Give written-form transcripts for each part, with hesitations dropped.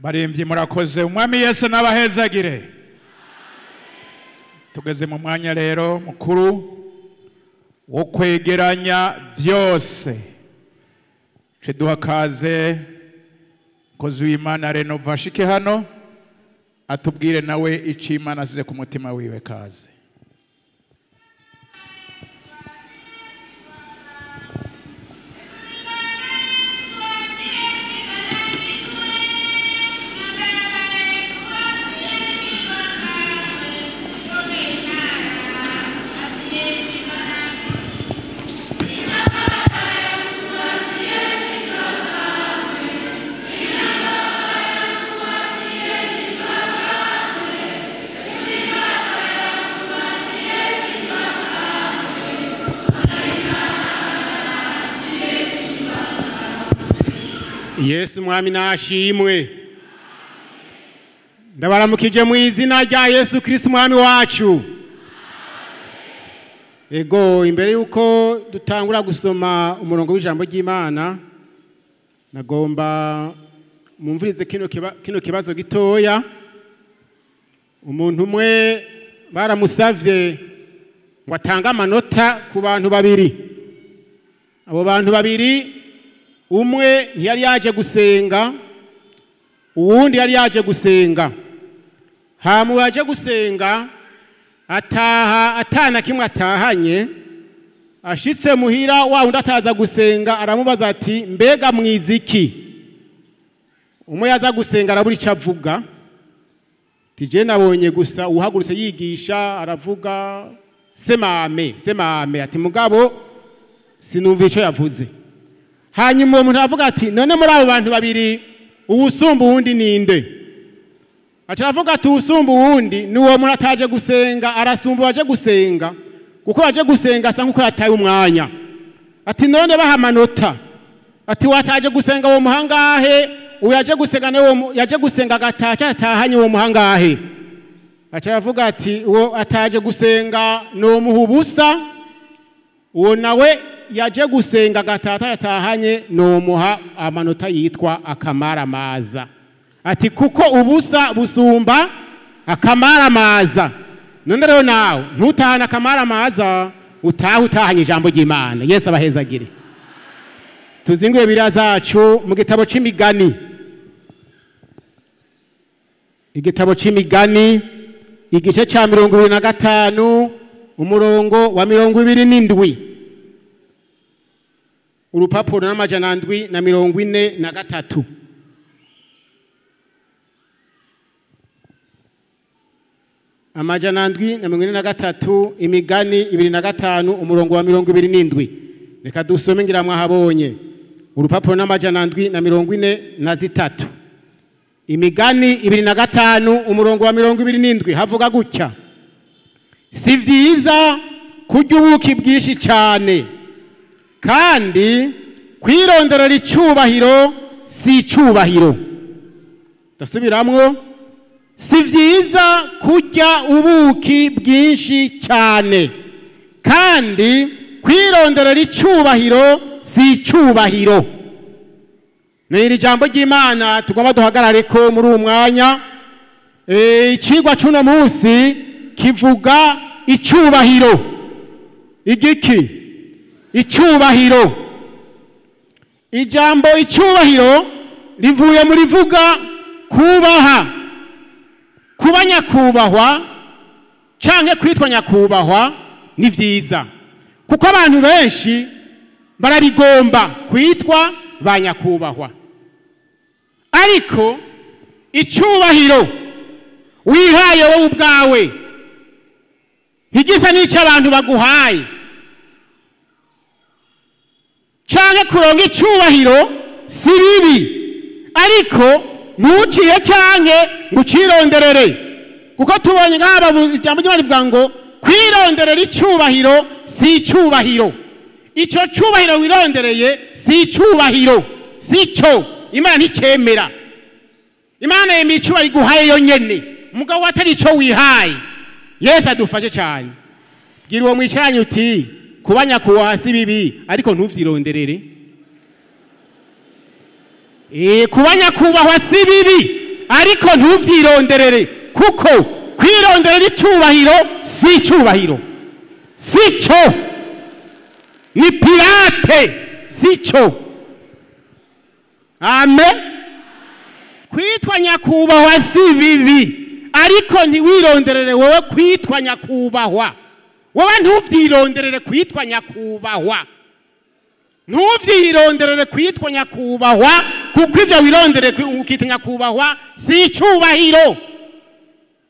barembye murakoze umwami Yesu n'abahezagire. Tugeze mu mwanya rero mukuru wo kwegeranya byose. Duha kaze kozi w'Imana Renova ashike hano atubwire nawe icyo Imana asize ku mutima wiwe. Kaze. Yesu mwami nashimwe. Ndabaramukije mu izina rya Yesu Kristo mwami wacu. Ego imbere yuko dutangura gusoma umurongo w'ijambo ry'Imana nagomba mumvirize kino kibazo gitoya. Umuntu umwe baramusavye ngo atange amanota ku bantu babiri. Abo bantu babiri umwe ntiyari yaje gusenga, uwundi yari yaje gusenga. Hamu yaje gusenga ataha atana kimwe atahanye, ashitse muhira wa undi ataza gusenga aramubaza ati mbega mwiziki? Umwe yaza gusenga arabura icyo avuga, tije nabonye gusa uhagurutse yigisha aravuga semame ati mugabo sinumva icyo yavuze. Hanyuma umuntu aravuga ati none muri abo bantu babiri uwusumba uwundi ninde? Aravuga ati uwusumba uwundi ni uwo muntu ataje gusenga, arasumba waje gusenga kuko waje gusenga asa nkuko yataye umwanya. Ati none baha amanota, ati wataje gusenga uwo muhangahe, uyaje gusenga nawe yaje gusenga gatacha atahanye uwo muhangahe. Aravuga ati uwo ataje gusenga no muhubusa, uwo nawe yaje gusenga gatata yatahanye no muha amanota yitwa akamaramaza. Ati kuko ubusa busumba akamaramaza. None rero nawe ntutahana akamaramaza utahanye ijambo ry'Imana. Yesu abahezagire. Tuzinguye biriya zacu mu gitabo c'imigani. Igitabo c'imigani igice ca 25 umurongo wa 27. Urupapuro n'amajana 743. Amajana 743 imigani 25 umurongo wa 27. Reka dusome ngira mwahabonye. Urupapuro n'amajana 743. Imigani 25 umurongo wa 27 havuga gutya: si vyiza kurya ubuki bwinshi cyane, kandi kwironderera icubahiro si icubahiro. Ndasubiramwo: si vyiza kurya ubuki bwinshi cyane, kandi kwironderera icubahiro si icubahiro. N'iri jambo ry'Imana tugomba duhagarare ko muri umwanya. Icigwa cuno munsi kivuga icubahiro. Igiki? Icubahiro. Ijambo icubahiro rivuye muri vuga kubaha. Kuba nyakubahwa canke kwitwa nyakubahwa ni vyiza, kuko abantu benshi barabigomba kwitwa ba nyakubahwa. Ariko icubahiro wihaye wowe ubwawe ntigisa n'icyo abantu baguhaye. Canke kuronka icubahiro si bibi, ariko ntuciye canke ngo ucironderere, kuko tubonye ngaba ijambo ry'Imana rivuga ngo kwironderera icubahiro si icubahiro. Ico cubahiro wirondereye si icubahiro, sico Imana nticemera. Imana yemeye icubahiro iguhaye yonyene, mugabo watari ico wihaye. Yesu adufashe cyane. Gira uwo mwicaranye uti kubanya kuwa hasi bibi ariko ntuvyironderere. Kubanya kubahwa si bibi ariko ntuvyironderere kuko kwironderera icyubahiro si icyubahiro si cyo ni pirate si cyo. Amen. Kwitwa nyakubahwa si bibi ariko ntiwironderere wowe kwitwa nyakubahwa. Wowe ntuvyironderere kwitwa nyakubahwa. Ntuvyironderere kwitwa nyakubahwa kuko ivyo wironderere ukitwa nyakubahwa si icyubahiro.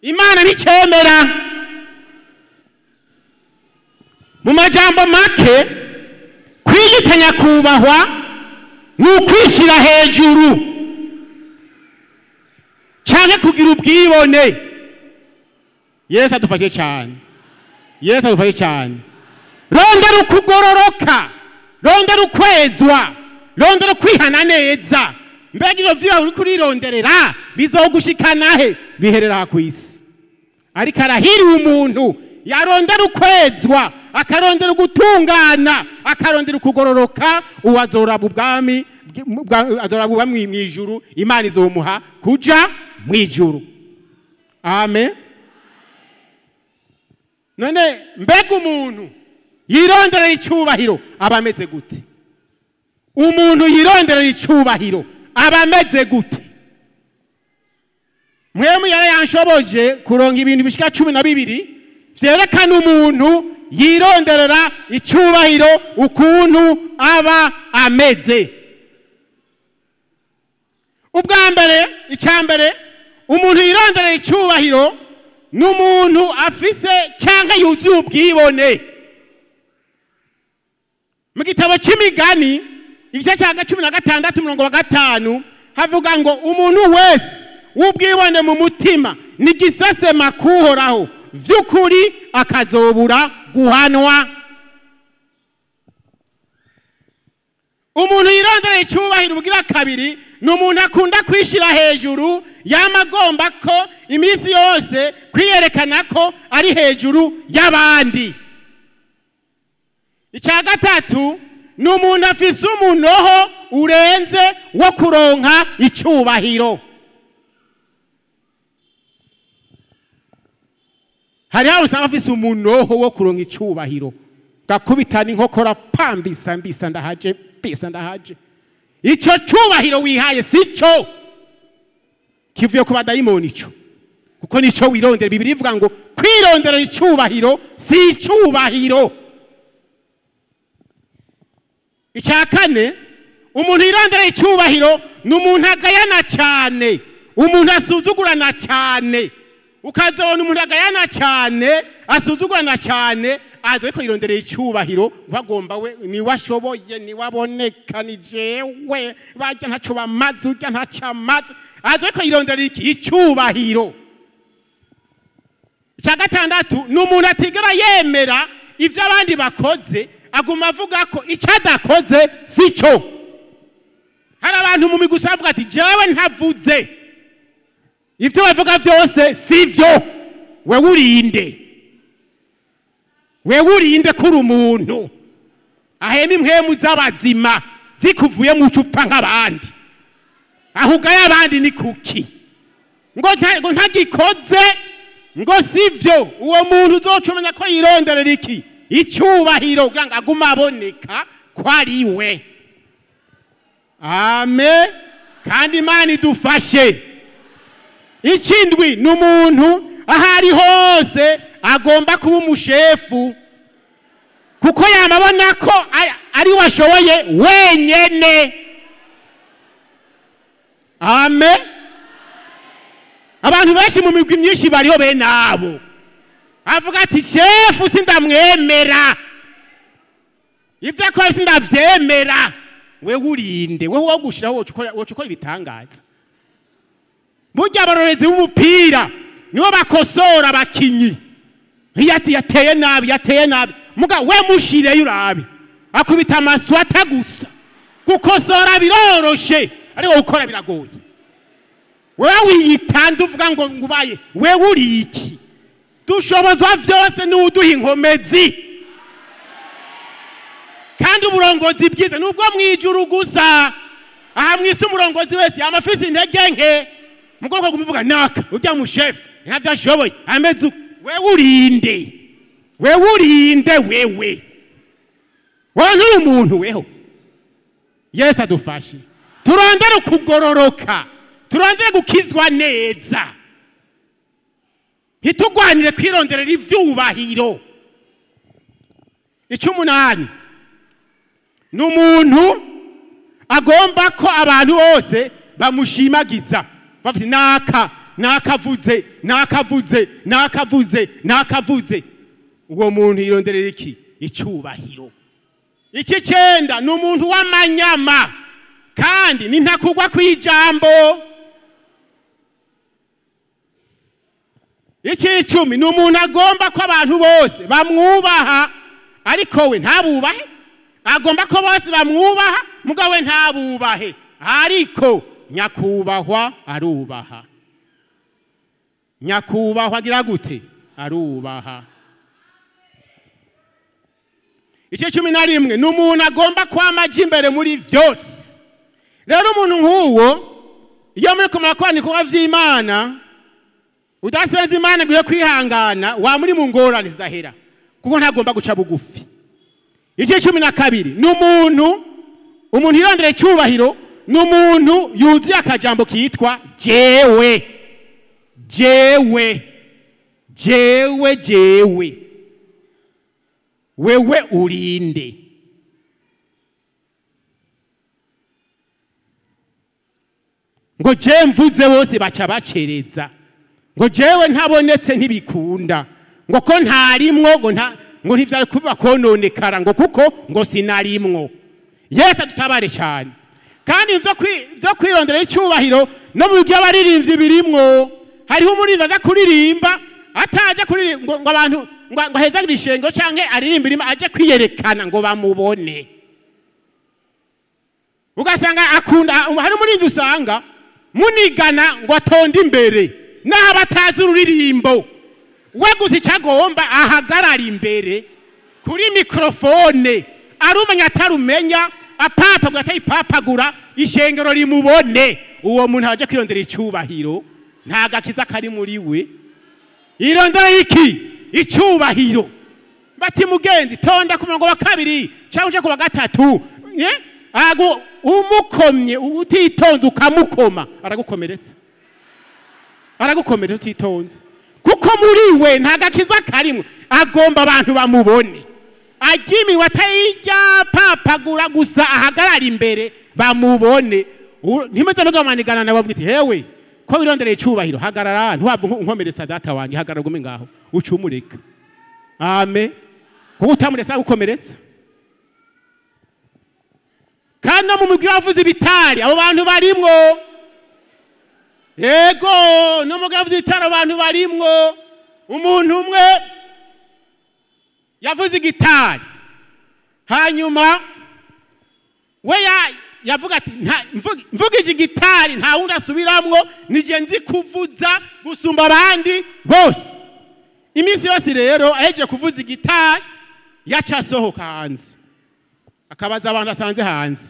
Imana nicemera. Mu majambo make kwiyita nyakubahwa ni ukwishira hejuru cyane kugira ubwibone. Yesu adufashe cyane. Yesu adufashe cyane. Rondera ukugororoka, rondera ukwezwa, rondera ukwihana neza. Mbega ivyo vyo uri kurironderera bizogushikana he? Biherera ku isi. Ariko arahiriwe umuntu yarondera ukwezwa, akarondera gutungana, akarondera ukugororoka, uwazoraba ubwami azoraba mu ijuru, Imana izomuha kuja mu ijuru. Amen. None mbega umuntu yironderera icyubahiro aba ameze gute? Umuntu yironderera icyubahiro aba ameze gute? Mwemu yari yanshoboje kuronka ibintu bishika 12 vyerekana umuntu yironderera icyubahiro ukuntu aba ameze. Ubwa mbere, icyambere, umuntu yironderera icyubahiro n'umuntu afise cyangwa yuzuye ubwibone. Mu gitabo cy'imigani igice cya 16:5 havuga ngo umuntu wese ubwibone mu mutima ni gisesema kuhoraho vy'ukuri akazobura guhanwa. Umuntu yironderera icyubahiro ubugira kabiri ni umuntu akunda kwishira hejuru, yamagomba ko iminsi yose kwiyerekana ko ari hejuru y'abandi. Icya gatatu ni umuntu afise umunoho urenze wo kuronka icyubahiro. Hari aho usanga afise umunoho wo kuronka icyubahiro, gakubitana inkokora pambisa mbisa ndahaje pisa ndahaje. Icyo cyubahiro wihaye si cyo kivuye ku badayimoni cyo, kuko nico wirondera. Bibiri ivuga ngo kwirondera icyubahiro si icyubahiro. Icya kane, umuntu yirondera icyubahiro ni umuntu agayana cyane, umuntu asuzugurana cyane. Ukazabona umuntu agayana cyane, asuzugurana cyane, azo ko yironderera icyubahiro, bagomba we ni washoboye, ni waboneka, ni jewe bajya ntaco bamaze, ujya ntacamaze, azo ko yironderera icyubahiro. Icya gatandatu ni umuntu atigera yemera ivyo abandi bakoze, aguma avuga ko icadakoze si cyo. Hari abantu mu migusa bavuga ati jewe ntavuze, ivyo bavuga byose sivyo. Wewe urinde, wewe urinde kuri umuntu ahema impwemu z'abazima zikuvuye mu cupa nk'abandi, ahuga y'abandi ni kuki ngo ntagikoze ngo sivyo. Uwo muntu uzocumenya ko yironderera iki icyubahiro kugira ngo aguma aboneka ko ari we. Amen. Kandi Imana idufashe. Ikindwi ni umuntu ahari hose agomba kuba umushefu, kuko yamabona ko ari washoboye wenyene. Amen. Abantu benshi mu migwi myinshi bariho bene abo, avuga ati shefu sindamwemera, ivyo akora sindavyemera. Wewe urinde, wewe wo gushiraho wocukora ibitangaza. Burya abarorezi b'umupira nibo bakosora abakinyi. Iyati yateye nabi, yateye nabi, muga we mushire yurabi akubita amaswata gusa. Gukosora biroroshe ariko gukora biragoye. Wewe wiyitanda uvuga ngo ngubaye, wewe uri iki? Dushobozwa vyose ni uduha inkomezi. Kandi uburongozi bwiza nubwo mwijuru gusa. Aha mwisi umurongozi wese amafisi intege nke, mugoko kumuvuga naka ujya mu chef ntabyo ashoboye ameze wewe urinde wewe wantu umuntu weho Yesu adufashe turondere kugororoka turondere gukizwa neza hitugwanire kwironderera ivyubahiro. 18 n'umuntu agomba ko abantu bose bamushimagiza bafite nakavuze uwo muntu yironderera iki icubahiro. 9 n'umuntu w'amanyama kandi ni ntakugwa kwijambo. 10 n'umuntu agomba ko abantu bose bamwubaha ariko we ntabubahe, agomba ko bose bamwubaha mugabo we ntabubahe ariko nyakubahwa arubaha. Nyakubahwa agira gute arubaha. 11 n'umuntu agomba kwamaje imbere muri vyose. Rero umuntu nk'uwo iyo muri kumakwana kwa vy'Imana udasenza Imana guye kwihangana wa muri mu ngorane zidahera kuko ntagomba guca bugufi. 12 n'umuntu irondere cyubahiro n'umuntu yuzuye akajambo kitwa jewe wewe urinde. Ngo je mvuze bose baca bacereza ngo jewe ntabonetse ntibikunda ngo ko ntarimwo ngo ntivyari kuba kononekara ngo kuko ngo sinarimwo. Yesu adutabare cyane kandi ivyo kwirondera icyubahiro no mu gihe abaririmbyi birimwo. Hariho umurimba aza kuririmba ataje kuririmba ngo abantu ngo hezagire ishengo canke aririmba irima aje kwiyerekana ngo bamubone. Ugasanga akunda hari umurimbi usanga munigana ngo atonde imbere naho batazi ururirimbo we gusa icagomba ahagarara imbere kuri mikrofone arumenya atarumenya apapa gatayipapagura ishengero rimubone. Uwo muntu aje kwirondera icyubahiro nta gakiza kari muri we. Irondera iki icyubahiro bati mugenzi tonda ku murongo wa 2 cyangwa ku wa 3 ago umukomye utitonze ukamukoma aragukomeretsa utitonze kuko muri we nta gakiza karimo. Agomba abantu bamubone agimi watayijya papagura gusa ahagarara imbere bamubone. Ntimeze n'agamanigana nawe bwite hewe ko wirondereye cyubahiro hagarara ntuwava nkomeretsa data wanjye hagarara gume ngaho ucumureka. Amen. Kuko utamuretsa gukomeretsa kandi no mu mugwi wavuze ibitari abo bantu barimwo. Yego no mu mugwi wavuze ibitari abantu barimwo. Umuntu umwe yavuze igitari hanyuma we yavuga ati mvugije igitari nta wundi asubiramwo nije nzi kuvuza gusumba abandi bose. Iminsi yose rero aheje kuvuza igitari yaca asohoka hanze akabaza abantu asanze hanze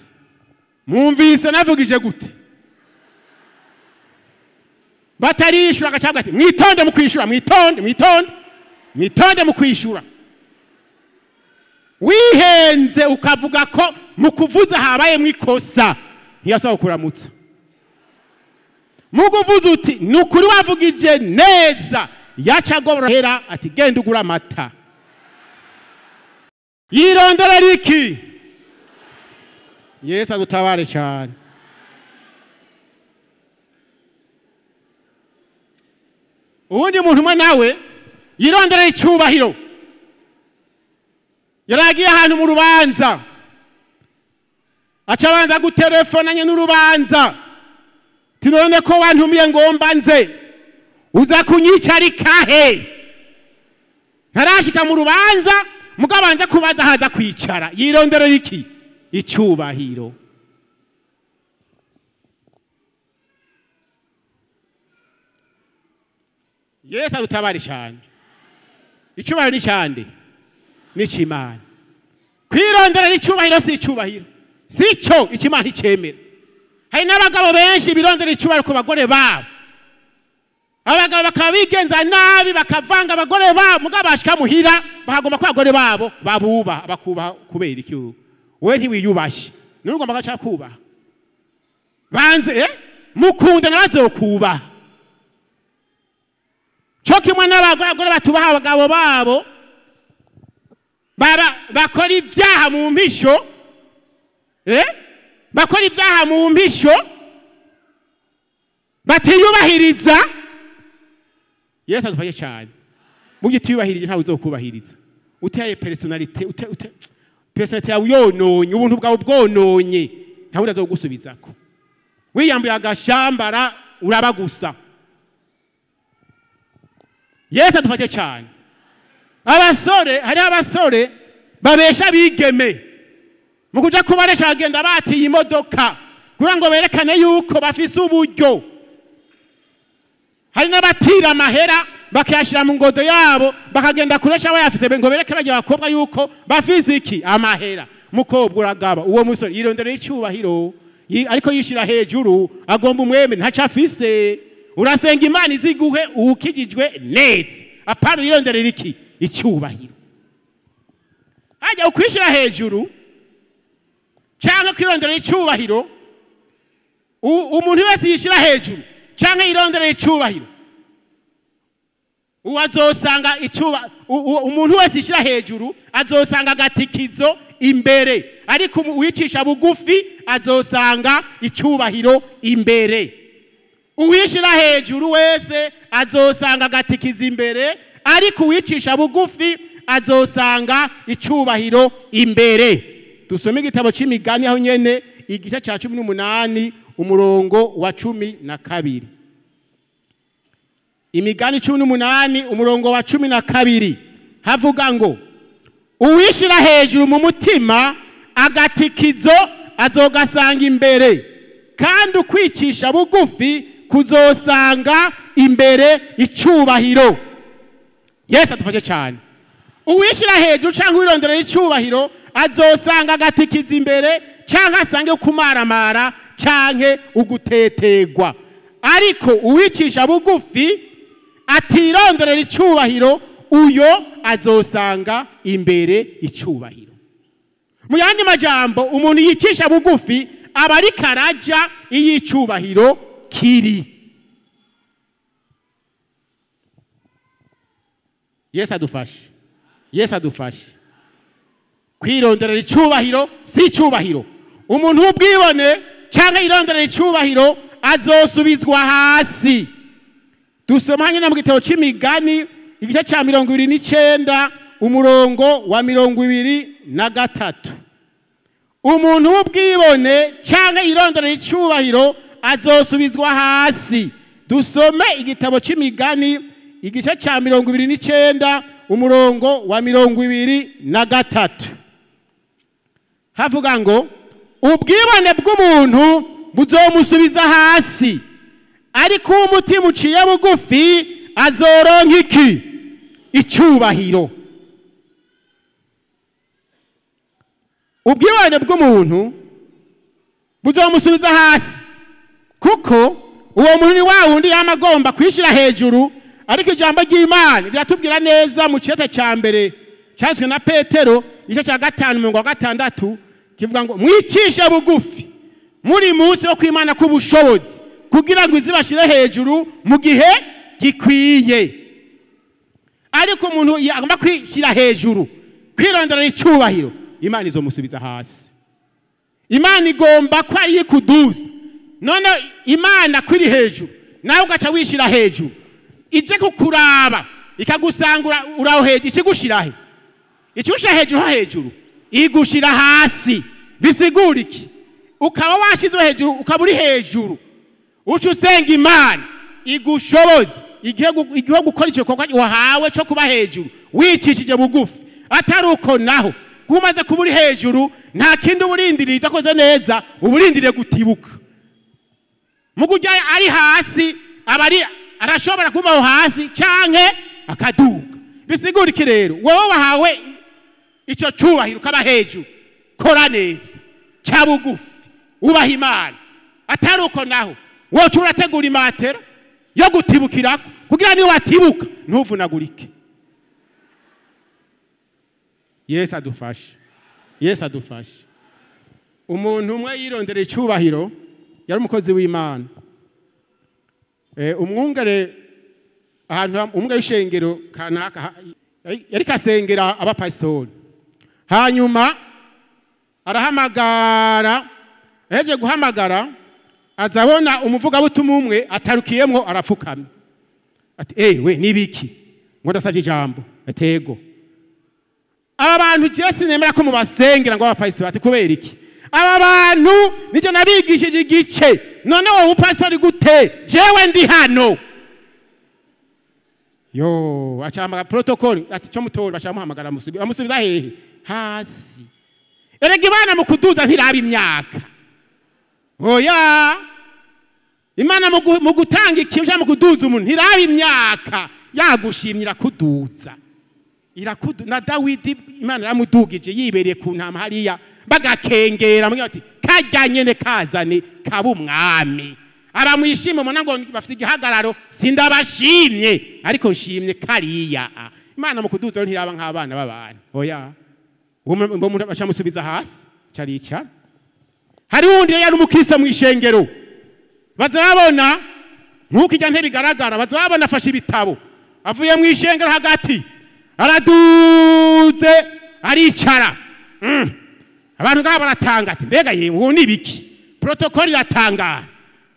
mwumvise navugije gute batarishura agacabwa ati mwitonde mu kwishura mwitonde mu kwishura. Wihenze ukavuga ko mu kuvuza habaye mwikosa ntiyasaba kuramutsa. Muguvuza uti nukuri wavugije neza yaca gorohera ati genda ugura amata. Yirondera riki Yesu adutabare cyane. Ubundi muntu umwe nawe yirondera icyubahiro yaragiye ahantu mu rubanza aca abanza gutelefona n'urubanza tinone ko wantumiye ngomba nze uza kunyicarika he. Ntarashika mu rubanza mugabanza kubaza haza kwicara. Yirondera iki icyubahiro. Yesu adutabare cyane. Icyubahiro ni cyande n'ikimana. Kwirondera icyubahiro si icyubahiro sico ikimana icemera. Hari n'abagabo benshi birondera icyubahiro ku bagore babo abagabo bakaba bigenza nabi bakavanga abagore babo mugabo bashika muhira bahagomba ko abagore babo babuba bakubaha kubera iki we ntiwiyubashe n'urugomba gaca kubaha banze mukunda nabazokubaha cyo kimwe n'abagore batubaha abagabo babo bakora ibyaha mu mpisho bakora ibyaha mu mpisho batiyubahiriza. Yesu adufashe cyane mu gitiyubahirije ntawe uzokubahiriza uteye personality personality yawe yononye ubuntu bwawe bwononye ntawe uzogusubizako wiyambuye agashambara uraba gusa. Yesu adufashe cyane. Abasore hari abasore babesha bigeme mu kuja kubaresha agenda batiye imodoka kugira ngo berekane yuko bafise uburyo. Hari n'abatira amahera bakayashira mu ngodo yabo bakagenda kuresha bayafise ngo bereke bajya bakobwa yuko bafise iki amahera. Mukobwa uragaba uwo musore yirondera icubahiro ariko yishira hejuru agomba umweme ntaca afise. Urasenga Imana iziguhe ukijijwe neza apana yironderera iki icubahiro. Hajya ukwishira hejuru cyangwa kwirondera icubahiro. Umuntu wese yishira hejuru cyangwa yirondera icubahiro uwazosanga umuntu wese yishira hejuru azosanga agatikizo imbere ariko uwicisha bugufi azosanga icubahiro imbere. Uwishira hejuru wese azosanga agatikiza imbere ariko uwicisha bugufi azosanga icubahiro imbere. Dusome igitabo c'imigani aho nyene igice ca 18 umurongo wa 12. Imigani 18 umurongo wa 12 havuga ngo uwishira hejuru mu mutima agatikizo azogasanga imbere kandi ukwicisha bugufi kuzosanga imbere icubahiro. Yesu adufashe cyane. Uwishira hejuru cyangwa wirondera icubahiro azosanga agatikiza imbere cyangwa asange kumaramara cyangwa ugutetegwa ariko uwicisha bugufi atirondera icubahiro uyo azosanga imbere icubahiro. Mu yandi majambo umuntu yicisha bugufi aba ari karaja iyicubahiro kiri. Yesu adufashe. Yesu adufashe. Kwirondera icubahiro si icubahiro. Umuntu ubwibone cyangwa irondera icubahiro azosubizwa hasi. Dusomanye na mu gitabo c'imigani igice ca 29 umurongo wa 23. Umuntu ubwibone cyangwa irondera icubahiro azosubizwa hasi. Dusome igitabo c'imigani igice ca 29 umurongo wa 23. Havuga ngo ubwibone bw'umuntu buzomusubiza hasi ariko umutima uciye bugufi azoronka iki icubahiro. Ubwibone bw'umuntu buzomusubiza hasi kuko uwo muntu ni wa wundi yamagomba kwishira hejuru ariko ijambo ry'Imana riratubwira neza mu cete ca mbere cyazwe na Petero igice ca 5:6 kivuga ngo mwicishe bugufi muri munsi wo kwimana kubushobozi kugira ngo izibashire hejuru mu gihe gikwiye. Ariko umuntu yagomba kwishira hejuru kwirondera icubahiro Imana izomusubiza hasi. Imana igomba ko ari ikuduza none Imana kwiri hejuru nawe ugaca wishira hejuru ije kukuraba ikagusangura uraho hejuru ikigushirahe icyusha hejuru igushira hasi. Bisigura iki? Ukaba washizwe hejuru ukaburi hejuru ucu usenga Imana igushoboza igihe gukora icyo kokwa wahawe cyo kuba hejuru wicishije bugufi atari uko naho kumaze kuburi hejuru nta kindi uburindiriye itakoze neza uburindiriye gutibuka. Mu kujya ari hasi abari arashobora kubaho hasi canke akaduga. Bisigura iki rero? Wowe wahawe icyo cubahiro kaba hejuru kora neza cya bugufi ubaha Imana atari uko naho wocu urategura imatera yo gutibukirako kugira niyo watibuka ntuvunagurike. Yesu adufashe, Yesu adufashe. Umuntu umwe yirondera icubahiro, yari umukozi w'Imana. Umwungere ahantu umwe w'ishengero kanaka yari kasengera abapastori. Hanyuma arahamagara, eje guhamagara azabona umuvugabutumwa umwe atarukiyemwo arapfukamye. Ati we nibiki? Ngo ndasavye ijambo. Atego. Aba bantu Yesu nemera ko mubasengera ngo abapastori ati kubera iki? Aba bantu nije nabigishije igice, none wowe upastori gute? Jewe ndi hano. Yo, acamba protocol ati cyo mutori bacamuhamagara amusubiza hehe? Hasi. Erega Imana mu kuduza ntiraba imyaka. Oya. Imana mu gutanga ikintu mu kuduza umuntu ntiraba imyaka, yagushimira kuduza. Na Dawidi Imana yaramudugije yibereye ku ntama hariya bagakengera mugira ati kajyanye ne kazane kaba umwami. Aramwishima mona ngo bafite igihagararo sindabashimye ariko nshimye kariya. Imana mu kuduza ntiraba nk'abana b'abantu. Oya. Umuntu bacamusubiza hasi caricara. Hari wundi yari umukristo mu ishengero. Bazabona nkuko ijya ntibigaragara, bazabona afashe ibitabo. Avuye mu ishengero hagati. Araduze aricara. Abantu ngaba baratanga ati mbega yewe ni biki? Protocol iratangara.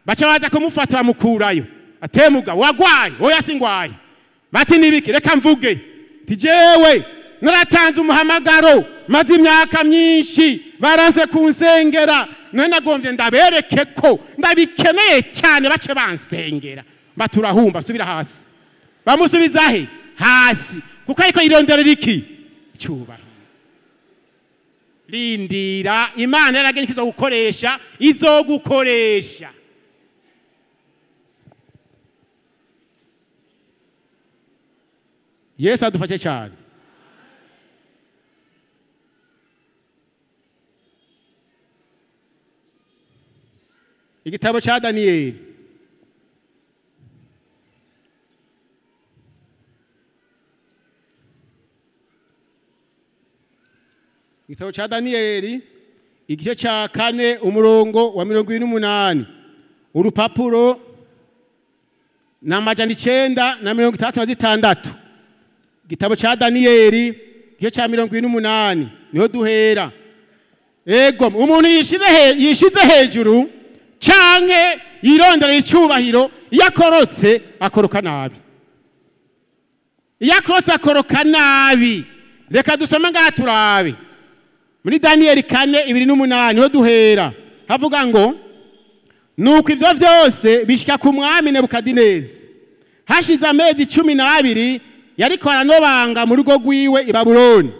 Baca baza kumufata bamukurayo. Atemuga wagwaye, oya singwaye. Bati nibiki reka mvuge. Tijewe naratanze umuhamagaro maze imyaka myinshi baranse kunsengera. None nagomvye ndabereke ko ndabikeneye cyane bace bansengera. Baturahumba subira hasi. Bamusubiza he? Hasi. Kuko ariko ironderera iki? Cyubahiro. Lindira Imana yarageni kizo gukoresha izogukoresha. Yesu adufashe cyane. Igitabo cha Daniel. Igitabo cha Daniel igice cha 4 umurongo wa 28. Urupapuro na majana 936. Igitabo cha Daniel igice cha 28 niho duhera. Ego umuntu yishize hejuru canke yirondera icubahiro yakorotse akoroka nabi. Yakorotse akoroka nabi. Reka dusome ngaha turabe. Muri Daniel 4:28 niho duhera. Havuga ngo nuko ivyo vyose bishika ku mwami Nebukadineza. Hashize amezi 12 yariko aranobanga mu rugo rwiwe i Babuloni.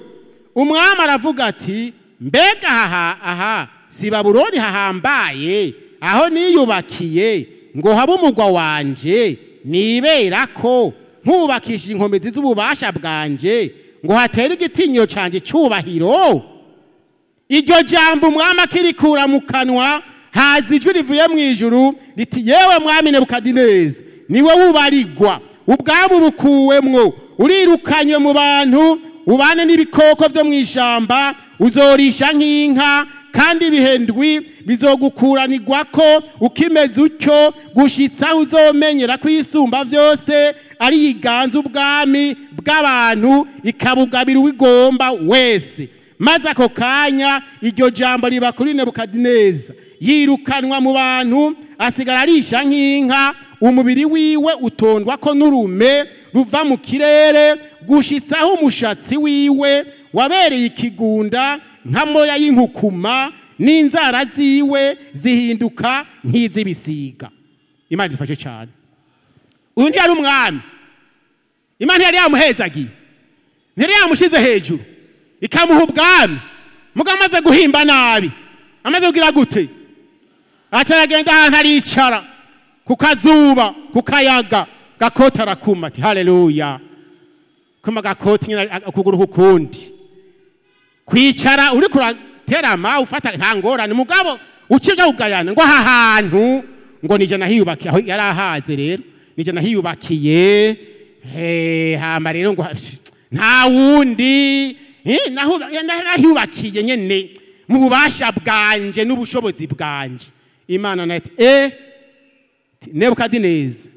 Umwami aravuga ati mbega aha si Babuloni hahambaye aho niyubakiye ngo habe umugwa wanje nibera ko nkubakishije inkomezi z'ububasha bwanje ngo hatere igitinyo canje cubahiro. Iryo jambo umwami akirikura mu kanwa haza ijwi rivuye mu ijuru riti yewe mwami Nebukadineza niwe wubarigwa ubwami bukuwemwo urirukanywe mu bantu ubane n'ibikoko byo mu ishamba uzorisha nk'inka kandi bihendwi bizogukuranirwa ko ukimeze utyo gushitsa uzomenyera kwisumba byose ari yiganza ubwami bw'abantu ikabugabira wigomba wese. Maze ako kanya iryo jambo riba kuri Nebukadineza yirukanwa mu bantu asigara arisha nk'inka umubiri wiwe utondwa ko n'urume ruva mu kirere gushitsaho umushatsi wiwe wabereye ikigunda nka moya y'inkukuma n'inzara ziwe zihinduka nk'izibisiga. Imana idufashe cyane. Uyu ndi ari umwami. Imana yari yamuhezagiye. Ntiyari yamushize hejuru. Ikamuha ubwami. Muga amaze guhimba nabi. Amaze kugira gute? Acaragenda ahantu aricara ku kazuba ku kayaga gakota arakuma ati haleluya. Kuma gakota nyine akuguru kukundi. Kwicara uri kuraterama ufata nta ngorane mugabo ukija ugayana ngo aha hantu ngo nije nahiyubakiye aho yarahaze rero nije nahiyubakiye hama rero ngo nta wundi nahiyubakiye nyene mu bubasha bwanje n'ubushobozi bwanje. Imana nati Nebukadineza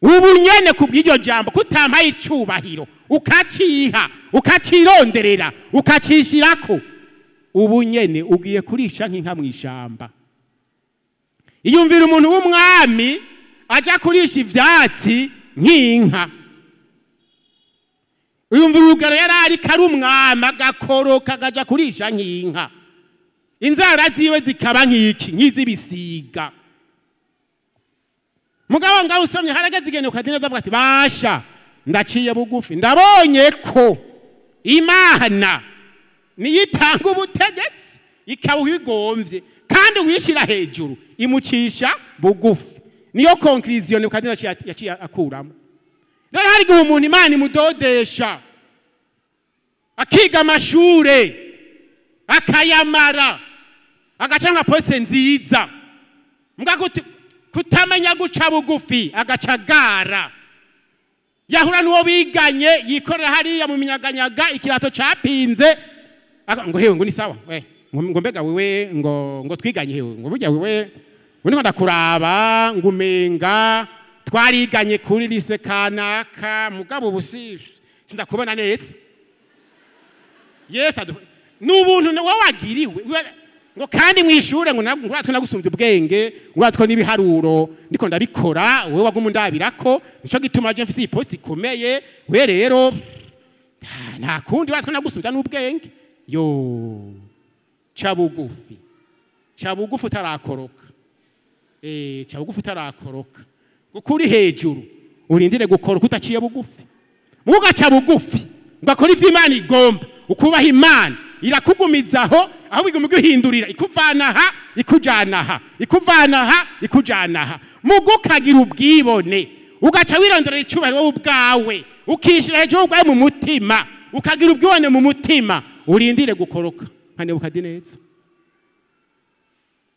ubu nyene kubw'iryo jambo kutampaye icubahiro ukaciha ukacironderera ukacishirako, ubu nyene ugiye kurisha nk'inka mw'ishamba. Iyumvira umuntu w'umwami aja kurisha ivyatsi nk'inka. Uyumvira urugero yarari kari umwami agakoroka agaja kurisha nk'inka, inzara ziwe zikaba nk'izibisiga. Mugabo ngaho usomye harageze igene Nebukadineza avuga ati basha ndaciye bugufi, ndabonye ko Imana niyitanga ubutegetsi ikabuha igomvye kandi wishira hejuru imucisha bugufi. Niyo conclusion Nebukadineza yaciye akuramo. Rero hari gihe umuntu Imana imudodesha akiga amashure akayamara agacanga poste nziza, mbwa kutamenya guca bugufi agacagara. Yahura n'uwo biganye yikorera hariya mu minyaganyaga ikirato capinze ngo hewe ngo ni sawa ngo mbega wewe ngo twiganye hewe ngo burya wewe ngo ndakuraba ngo umenga twariganye kuri lise kanaka mugabo busishe sindakubona neza. Yes n'ubuntu wowe wagiriwe ngo kandi mwishure ngo nguratwe nagusumbye ubwenge nguratwe n'ibiharuro ndiko ndabikora wewe waguma ndabirako nico gituma je mfise post ikomeye we rero nta kundi nguratwe nagusumbye n'ubwenge yo cabugufi utarakoroka cabugufi utarakoroka gukuri hejuru urindire gukora kutaciye bugufi mugaca bugufi ngakora ivyo Imana igomba ukubaha Imana irakugumizaho aho bigomba guhindurira ikuvanaha ikujanaha ikuvanaha ikujanaha mugukagira ubwibone ugaca wirondera icubahiro wowe ubwawe ukishira hejuru ubwawe mu mutima ukagira ubwibone mu mutima urindire gukoroka nka Nebukadineza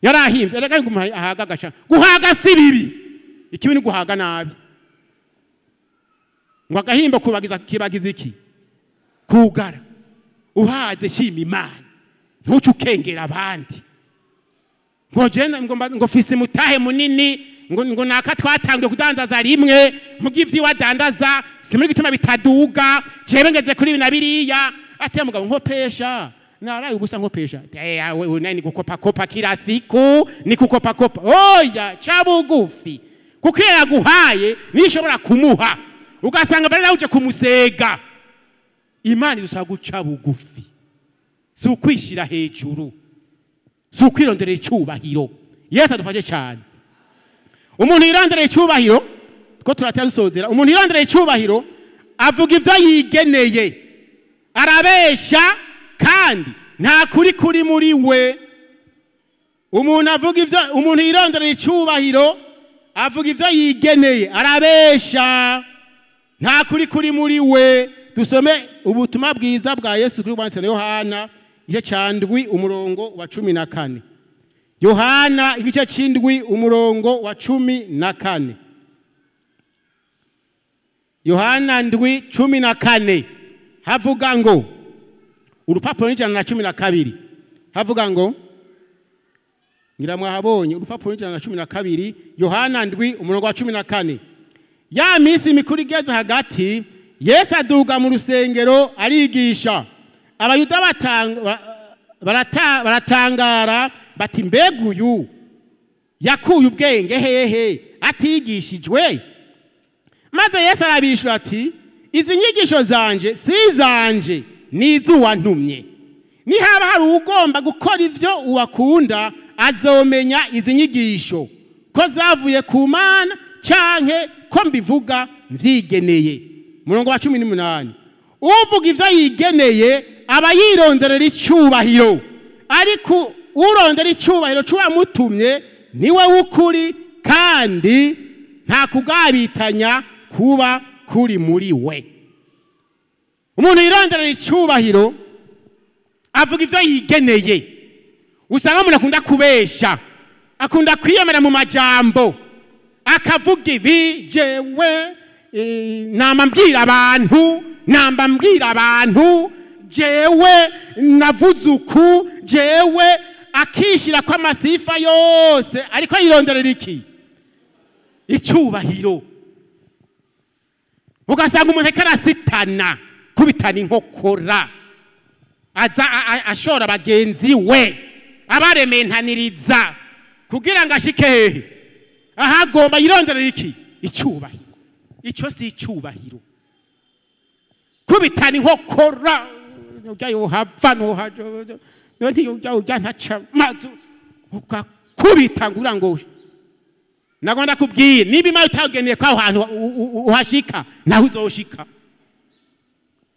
yarahimvye rega ngumuhaye ahaga gaca guhaga si bibi ikibi ni guhaga nabi ngo agahimbo kibagiza iki kugara uhaze shima Imana ntucu ukengera abandi ngo jena ngo fise mutahe munini ngo naka twatangiye kudandaza rimwe mu givyi wadandaza simuri gituma bitaduga cebe ngeze kuri bina biriya ate mugabo nkopesha naraye ubusa nkopesha we nani gukopa kopa kila siku ni kukopa kopa oya cabugufi kuko yaguhaye nishobora kumuha ugasanga bari uje kumusega. Imana izosaba guca bugufi si ukwishira hejuru si ukwirondera icubahiro. Yesu adufashe cyane. Umuntu yirondera icubahiro ko turatandusozera umuntu yirondera icubahiro avuga ivyo yigeneye arabesha kandi nta kuri muri we. Umuntu avuga ivyo umuntu yirondera icubahiro avuga ivyo yigeneye arabesha nta kuri muri we. Dusome ubutumwa bwiza bwa Yesu kuri bwanditse na Yohana igice candwi umurongo wa 14. Yohana igice cindwi umurongo wa 14. Yohana ndwi 14 havuga ngo urupapuro n'ijana na 12 havuga ngo ngiramwahabonye urupapuro n'ijana na 12 Yohana ndwi umurongo wa 14. Ya misi mikuru igeze hagati Yesu aduga mu rusengero arigisha. Abayuda baratangara bati mbega uyu yakuye ubwenge hehe atigishijwe? Maze Yesu arabishura ati izi nyigisho zanje si zanje n'izuwantumye. Nihaba hari ugomba gukora ivyo uwakunda azomenya izi nyigisho ko zavuye ku Mana canke ko mbivuga mvyigeneye. Murongo wa 18 uvuga ivyo yigeneye aba yironderera icubahiro ariko urondera icubahiro cuwamutumye niwe w'ukuri kandi nta kugabitanya kuba kuri muri we. Umuntu yironderera icubahiro avuga ivyo yigeneye. Usanga umuntu akunda kubesha akunda kwiyemera mu majambo akavuga ibi jewe namba mbwira abantu jewe navuze uku jewe akishira kwa masifa yose ariko yironderera iki icyubahiro ugasanga umuntu akarasitana kubitana inkokora aza ashora abagenzi we abarementaniriza kugira ngo ashike hehe ahagomba yironderera iki icyubahiro icyo si icyubahiro kubitana inkokora ujya yohava nonti ujya ntaca mazu ukakubita ngura ngo nagomba kubwiye niba imana utageneye kwa hantu uhashika naho uzoshika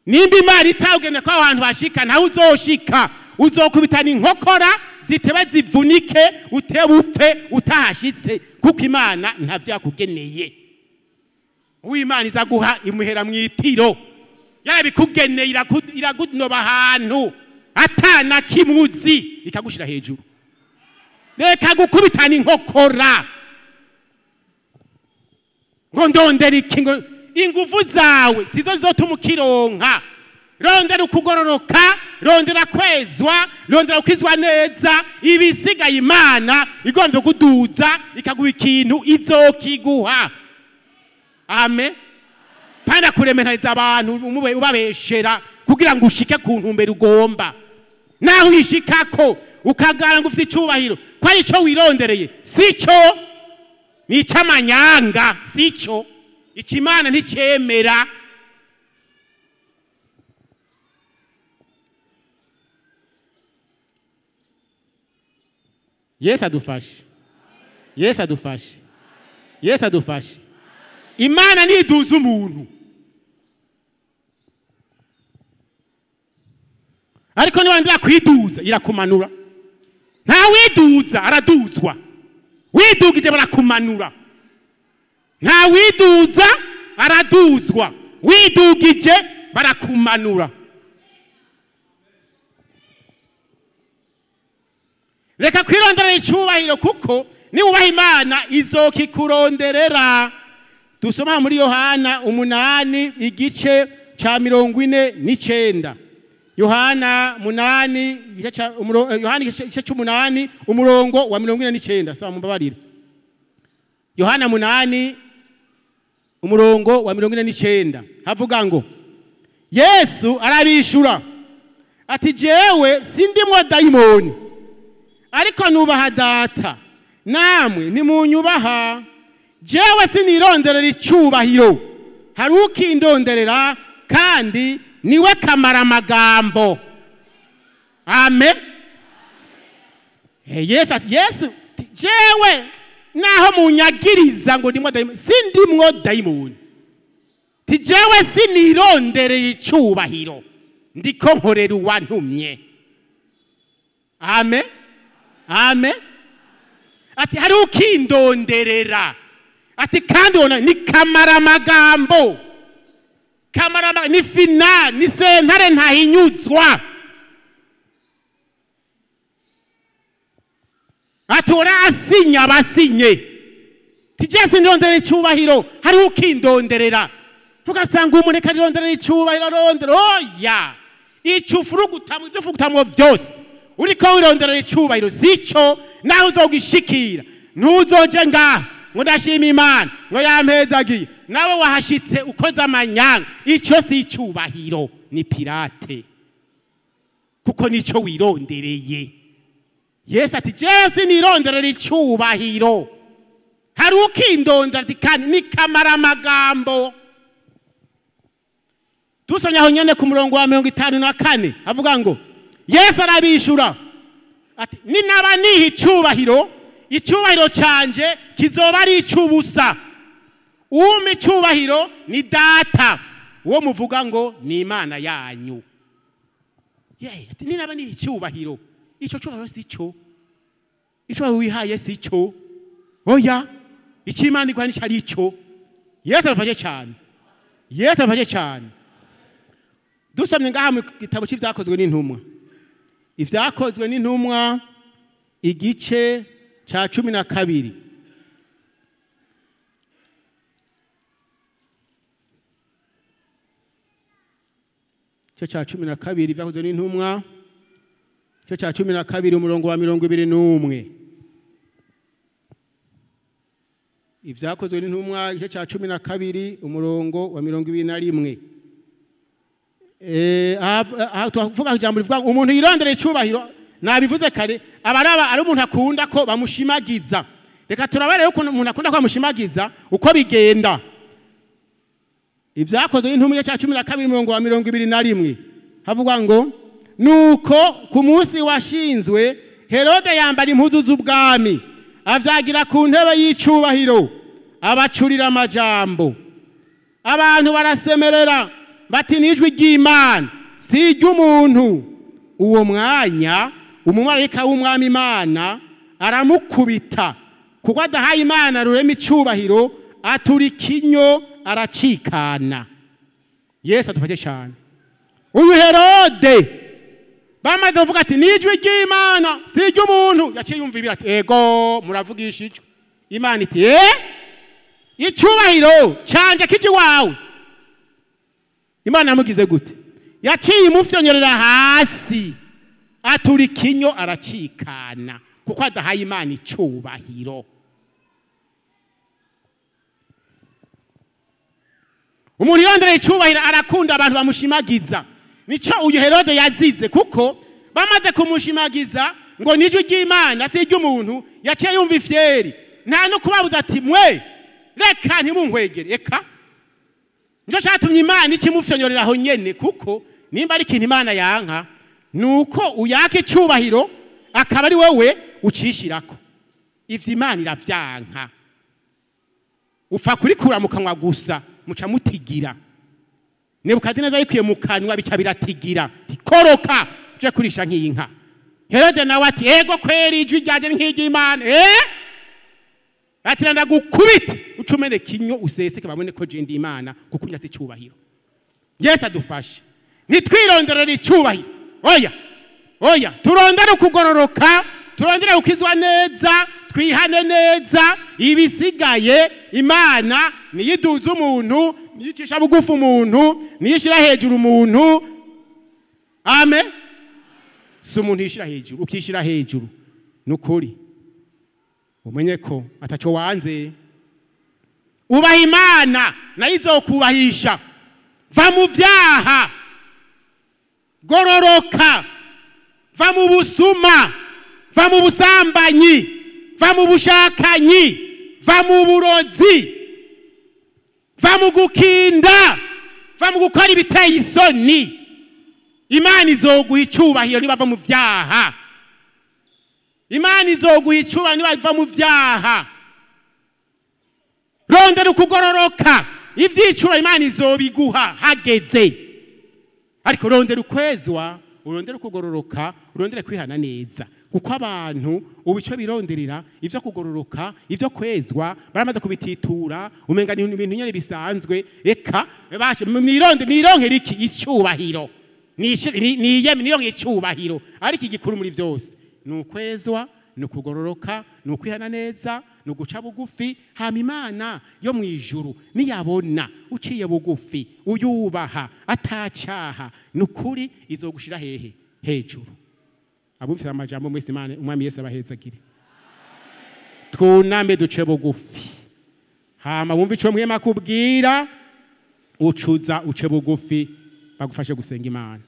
nimba imana itageneye kwa hantu hashika naho uzoshika uzokubitana inkokora ziteba zivunike utebe upfe utahashitse kuko imana ntavyakugeneye uw'imana iza guha imuhera mwitiro yarabikugeneye iragunoba ahantu atana kimuzi ikagushira hejuru reka gukubitana inkokora ngo ndondera iki ngo ingufu zawe sizo zizotuma ukironka rondera ukugororoka rondera kwezwa rondera ukizwa neza ibisigaye imana igomvye kuduza ikaguha ikintu izokiguha amen pana kuremereza abantu ubabeshera kugira ngo ushike ku ntumbero ugomba naho uyishikako ukagara ngo ufite icyubahiro ko ari cyo wirondereye sico ni icamanyanga sico ikimana nticemera Yesu adufashe imana niduza umuntu ariko niwandira kwiduza irakumanura nta widuza araduzwa widugije barakumanura nta widuza araduzwa widugije barakumanura reka kwironderera icyubahiro kuko niwubaha imana izokikuronderera dusoma muri Yohana 8 igice ca 49 Yohana 8 igice ca 8 umurongo wa 49 sawa mumbabarire Yohana 8 umurongo wa 49 havuga ngo Yesu arabishura ati jewe sindimwo dayimoni ariko nubaha data namwe nimunyubaha jewe sinironderera icyubahiro hari ukindonderera kandi niwe kamara amagambo amen Yesu jewe naho munyagiriza ngo ndimwo dayimoni sindimwo dayimoni jewe sinironderera icyubahiro ndiko nkorera uwantumye amen ati hari ukindonderera ati kandi ona ni kamara amagambo ni final ni sentare ntahinyuzwa atora asinya basinye tijese ndonderera icyubahiro hari ukindonderera tugasanga umuntu ekaronderera icyubahiro arondera oya icyufurugutamwe ibyo fugutamwe byose uriko wironderera icyubahiro sico naho uzogishikira ntuzoje ngaho ngo ndashima imana ngo yampezagiye nawe wahashitse ukoze amanyanga icyo si icyubahiro ni pirate kuko nico wirondereye Yesu ati Yesu nironderera icyubahiro hari ukindondera ati kandi ni kamara amagambo dusomye aho nyene ku murongo wa 54 avuga ngo Yesu arabishura ati ninaba niha icyubahiro canje kizoba ari icyubusa uwumpa icyubahiro ni data uwo muvuga ngo ni imana yanyu ati ninaba niha icyubahiro icyo cyubahiro si cyo icyo wihaye si cyo oya icyo imana igwa nicyo ari cyo Yesu arafashe cyane dusomye ngaha mu gitabo cy'ibyakozwe n'intumwa ibyakozwe n'intumwa igice ca 12 cyo cya 12 byakozwe n'intumwa cyo cya 12 umurongo wa 21 ibyakozwe n'intumwa cyo cya 12 umurongo wa 21 tuvuga ijambo rivuga umuntu yirondera icubahiro nabivuze kare abaraba ari umuntu akunda ko bamushimagiza reka turabare uko umuntu akunda ko bamushimagiza uko bigenda ibyakozwe n'intumwa cya 12 umurongo wa 21 havuga ngo nuko ku munsi washinzwe Herode yambara impuzu z'ubwami avyagira ku ntebe y'icubahiro abacurira amajambo abantu barasemerera bati nijwi ry'Imana si ry'umuntu uwo mwanya umumarayika w'umwami Imana aramukubita kuko adahaye Imana rurema icubahiro aturikinyo aracikana Yesu atufashe cyane uyu Herode bamaze kuvuga ati nijwi ry'Imana si ry'umuntu yaciye yumva ibira ati ego muravugishije Imana iti icubahiro canje kiji wawe Imana yamugize gute yaciye imufyonyorera hasi aturikinyo aracikana kuko adahaye Imana icubahiro umuntu irondera icubahiro arakunda abantu bamushimagiza nico uyu Herode yazize kuko bamaze kumushimagiza ngo nijwi ry'Imana si ry'umuntu yaciye yumva ifyeri nta no kubabuza ati mwe reka ntimunkwegere eka njo cyatumye Imana ikimufyonyorera aho nyene kuko nimba ari kintu Imana yanka nuko uyaka icubahiro akaba ari wewe ucishirako ivyo Imana iravyanka upfa kurikura mu kanwa gusa muca mutigira Nebukadineza yikuye mu kanwa bica biratigira tikoroka je kurisha nk'inka Herode nawe ati ego kweri ijwi ryaje nk'iry'Imana atiranda gukubita ucumene kinyo useseke babone ko je ndi Imana kukunya se cyubahiro Yesu adufashe nitwironderera icubahiro oya turondere kugororoka turondere ukizwa neza twihane neza ibisigaye Imana niyiduza umuntu niyicisha bugufu umuntu niyishira hejuru umuntu amen si umuntu yishira hejuru ukishira hejuru nukuri umenye ko ataco wanze ubaha Imana nayo izokubahisha va mu vyaha gororoka va mu busuma va mu busambanyi va mu bushakanyi va mu burozi va mu gukinda va mu gukora ibiteye isoni Imana izoguha icubahiro niba va mu vyaha Imana izoguha icubahiro niba va mu vyaha rondera ukugororoka ivyicubahiro Imana izobiguha hageze ariko rondera ukwezwa urondera ukugororoka urondera kwihana neza kuko abantu ubico bironderera ivyo kugororoka ivyo kwezwa baramaze kubititura umenga ni ibintu nyene bisanzwe eka bashe nironkera iki icubahiro nironke icubahiro ariko igikuru muri vyose nukwezwa nukugororoka nukwihana neza nuguca bugufi hama Imana yo mwijuru niyabona uciye bugufi uyubaha atacaha nukuri izogushira hehe hejuru abufite amajambo mwese Imana umwami Yesu abahezagire twuname duce bugufi hama wumva ico mwema kubwira ucuza uce bugufi bagufashe gusenga Imana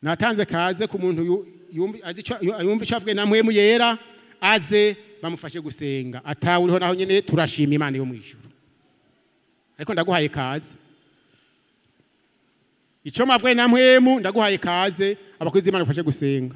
natanze kaze ku muntu yumva icavwe na mpwemu yera aze bamufashe gusenga atawuriho naho nyene turashima Imana yo mwijuru ariko ndaguhaye kaze ico mavwe na mpwemu ndaguhaye kaze abakozi Imana bafashe gusenga